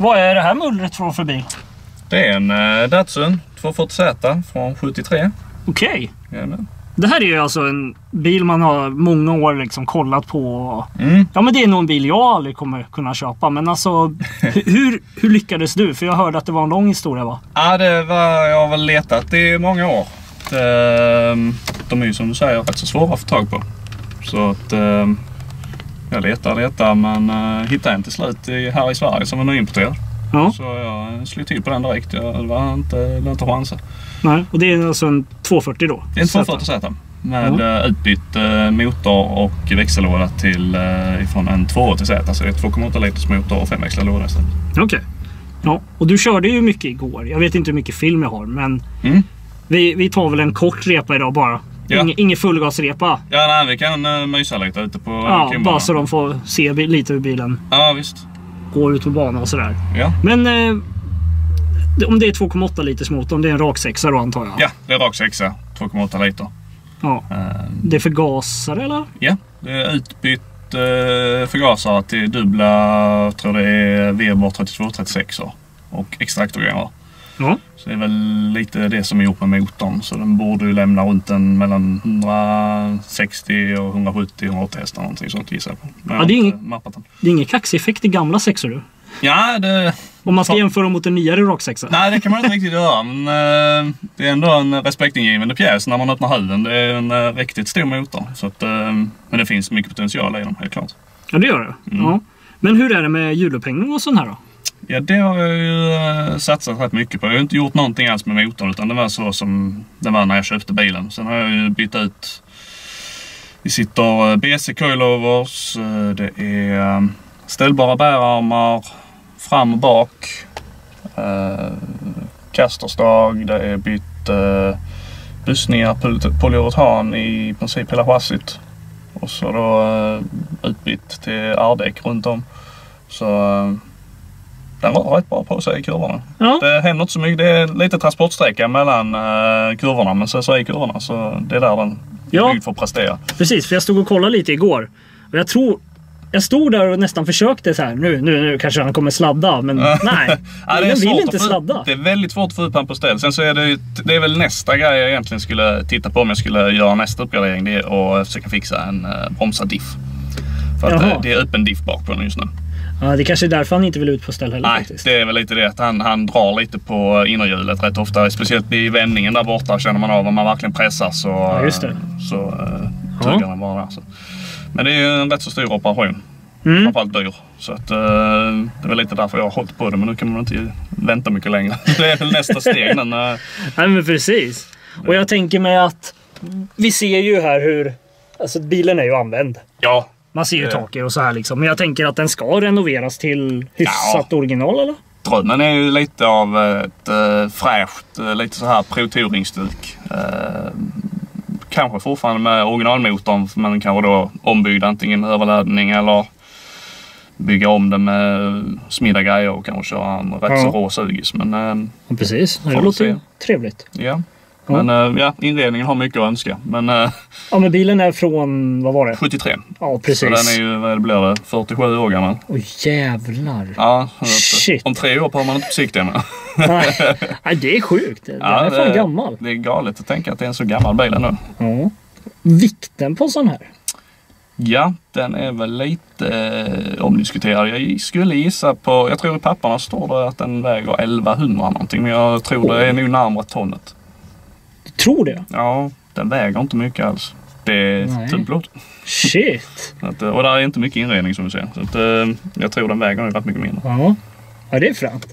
Vad är det här mullret för bil? Det är en Datsun 240Z från 73. Okej. Jajamän. Det här är ju alltså en bil man har många år liksom kollat på. Mm. Ja, men det är nog en bil jag aldrig kommer kunna köpa. Men alltså, hur lyckades du? För jag hörde att det var en lång historia, va? Ja, jag har väl letat i många år. De är ju som du säger rätt så svåra att få tag på. Så att jag letar men hittade en till slut här i Sverige som var nyimporterad. Ja. Så jag slog till på den direkt. Det var inte chansa. Nej, och det är alltså en 240 då? Det är en 240Z med utbytt motor och växellåda från en 280Z. Så det är 2,8 liters motor och 5 växellåda istället. Okej. Ja, och du körde ju mycket igår. Jag vet inte hur mycket film jag har, men vi tar väl en kort repa idag bara. Ja. Ingen fullgasrepa. Ja, nej, vi kan mysa lite ute på Ja, bara så de får se lite hur bilen går ut på banan och sådär. Ja. Men om det är 2,8 liters motor, det är en rak sexa då antar jag? Ja, det är rak sexa, 2,8 liter. Ja. Det är förgasare eller? Ja, det är utbytt förgasare till dubbla, jag tror det är Weber 3236 och extraktorgrejer. Ja. Så det är väl lite det som är gjort med motorn. Så den borde ju lämna runt en mellan 160 och 170-180 hästar någonting sånt gissar på. Ja, det är ingen kaxeffekt i gamla sexor du? Ja, det... Om man ska jämföra mot en nyare raksexa? Nej, det kan man inte riktigt göra. Men det är ändå en respektingivande pjäs när man öppnar huven. Det är en riktigt stor motor. Så att, men det finns mycket potential i dem, helt klart. Ja, det gör det. Ja. Men hur är det med hjulupphängning och sån här då? Ja, det har jag ju satsat rätt mycket på. Jag har inte gjort någonting alls med motorn utan det var så som det var när jag köpte bilen. Sen har jag ju bytt ut. Det sitter BC coilovers, det är ställbara bärarmar fram och bak, kasterstag, det är bytt bussningar, polyuretan i princip hela chassit. Och så då utbytt till R-däck runt om. Så den rör rätt bra på sig i kurvorna. Ja. Det händer inte så mycket. Det är lite transportsträcka mellan kurvorna. Men så är kurvorna. Så det är där den är byggd för att prestera. Precis, för jag stod och kollade lite igår. Och jag tror... Jag stod där och nästan försökte så här. Nu kanske han kommer sladda. Men nej, den vill inte sladda. Det är väldigt svårt att få upp han på ställ. Sen så är det är väl nästa grej jag egentligen skulle titta på om jag skulle göra nästa uppgradering. Det är att försöka fixa en bromsad diff. För att det är öppen diff bak på den just nu. Ja, det kanske är därför han inte vill ut på ställ heller. Nej, faktiskt. Det är väl lite det att han drar lite på innerhjulet rätt ofta. Speciellt i vändningen där borta känner man av om man verkligen pressar så tuggar den bara där. Så. Men det är ju en rätt så stor operation. Framförallt dyr. Så att, det är väl lite därför jag har hållit på det. Men nu kan man inte vänta mycket längre. Det är väl nästa steg. Nej men precis. Och jag tänker mig att vi ser ju här hur... Alltså bilen är ju använd. Ja. Man ser ju taket och så här liksom. Men jag tänker att den ska renoveras till hyfsat original eller? Drömmen är ju lite av ett fräscht, lite så här pro-touring-stuk. Kanske fortfarande med originalmotorn, men kanske då ombyggd antingen med överladdning eller bygga om det med smidda grejer och kanske köra en rätt så rå sugis. Men precis, det låter trevligt. Ja. Men inredningen har mycket att önska. Men, ja, men bilen är från, vad var det? 73. Ja, precis. Så den är ju, vad blir det, 47 år gammal. Oj, jävlar. Ja, shit. Om 3 år har man inte försiktig med. Nej, det är sjukt. Den är fan gammal. Det är galet att tänka att det är en så gammal bil nu. Ja. Vikten på sån här? Ja, den är väl lite omdiskuterad. Jag skulle gissa på, jag tror i papperna står det att den väger 1100 någonting. Men jag tror det är nog närmare tonnet. Tror det? Ja, den väger inte mycket alls. Det är tunnplåt. Shit. Och där är inte mycket inredning som du ser. Så att, jag tror den väger nog rätt mycket mindre. Ja, det är fränt.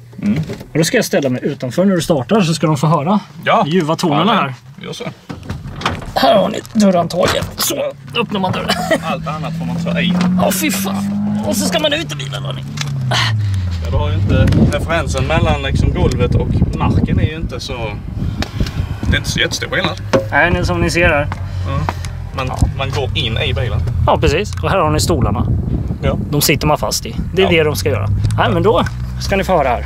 Och då ska jag ställa mig utanför när du startar så ska de få höra ljuva tonerna här. Gör så. Här har ni dörrhandtaget. Så öppnar man dörren. Allt annat får man ta i. Ja, fy fan. Och så ska man ut i bilen, hörni. Ja, du har ju inte referensen mellan liksom golvet och marken är ju inte så... Det är inte så jättestor skillnad. Nej, som ni ser här. Man går in i bilen. Ja, precis. Och här har ni stolarna. Ja. De sitter man fast i. Det är det de ska göra. Nej, men då ska ni få höra här.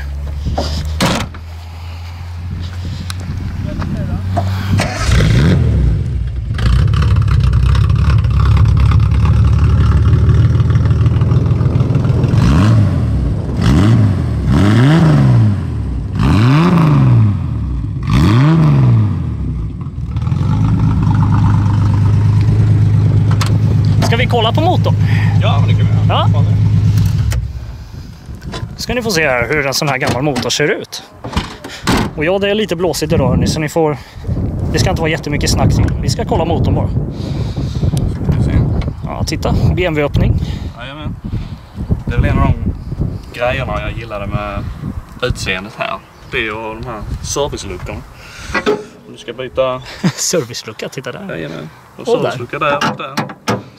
Ska vi kolla på motorn? Ja, men det kan vi göra. Ja. Ska ni få se här hur en sån här gammal motor ser ut. Och ja, det är lite blåsigt idag hörni, så ni får... Det ska inte vara jättemycket snack till. Vi ska kolla motorn bara. Ja, titta. BMW-öppning. Jajamän. Det är väl en av de grejerna jag gillade med utseendet här. Det och de här serviceluckorna. Du ska byta... Servicelucka, titta där. Jajamän. Och servicelucka där och där.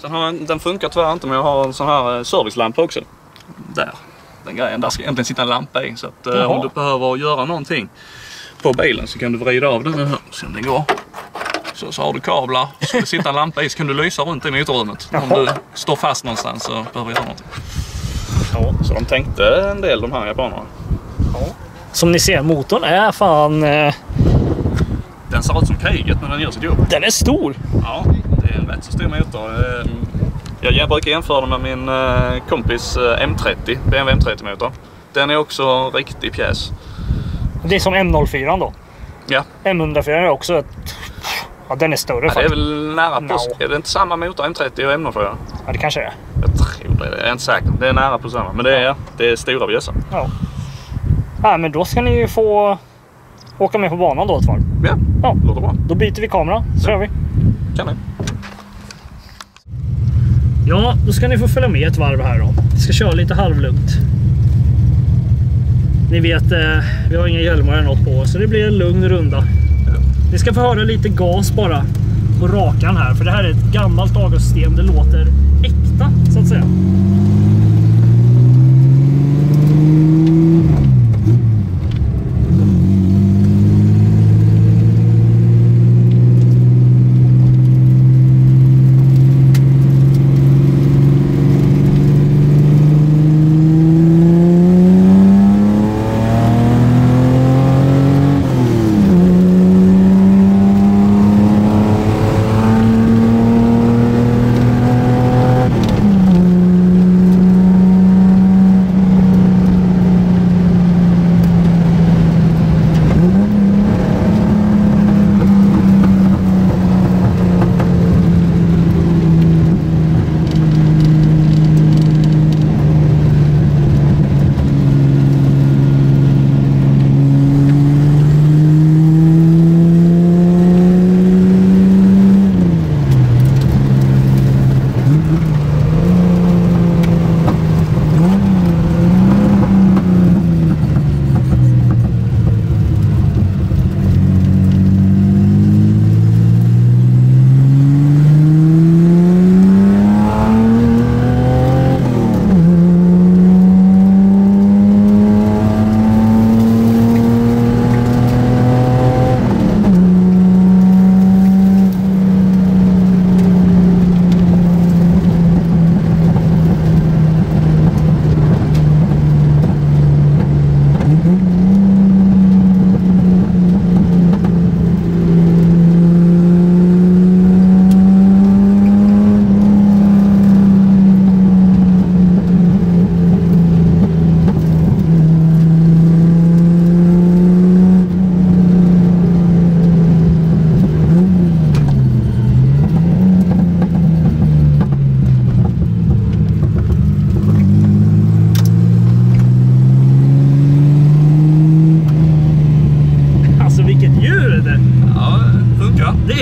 Sen har den funkar tyvärr inte, men jag har en sån här servicelampa också. Där. Den grejen. Där ska egentligen sitta en lampa i. Så att om du behöver göra någonting på bilen så kan du vrida av den här. Sen den går. Så har du kablar. Så det sitter en lampa i så kan du lysa runt i motorrummet. Om du står fast någonstans så behöver du göra någonting. Ja, så de tänkte en del de här japanerna. Ja. Som ni ser, motorn är fan... Den ser ut som kriget men den gör sitt jobb. Den är stor! Ja, det är en rätt så stor motor. Jag brukar jämföra den med min kompis M30, BMW M30 motor. Den är också riktig pjäs. Det är som M04 då? Ja. M104 är också ett... Ja, den är större faktiskt. Det är väl nära på... Är det inte samma motor M30 och M04? Ja, det kanske är. Jag tror det. Jag är inte säker. Det är nära på samma. Men det är stora bjössar. Ja. Ja, men då ska ni ju få åka med på banan då ett varv. Ja, låter bra. Då byter vi kamera, så gör vi. Kan ni? Ja, då ska ni få följa med ett varv här då. Vi ska köra lite halvlugnt. Ni vet, vi har inga hjälmar eller något på oss, så det blir en lugn runda. Ni ska få höra lite gas bara på rakan här, för det här är ett gammalt avgassystem. Det låter äkta, så att säga.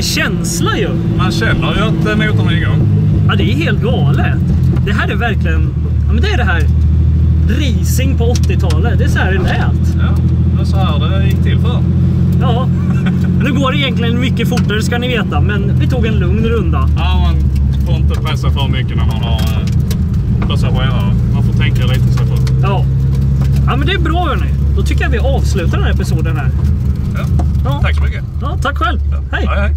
Känsla ju. Man känner ju att motorn är igång. Ja, det är helt galet. Det här är verkligen... Ja, men det är det här racing på 80-talet. Det är så här det lät. Ja, det är så här det gick till för. Ja, nu går det egentligen mycket fortare ska ni veta. Men vi tog en lugn runda. Ja, man får inte pressa för mycket när man har passagerare. Man får tänka lite så för. Ja. Ja, men det är bra hörni. Då tycker jag vi avslutar den här episoden här. Ja. Tack så mycket. Ja, tack själv. Ja. Hej. Hej.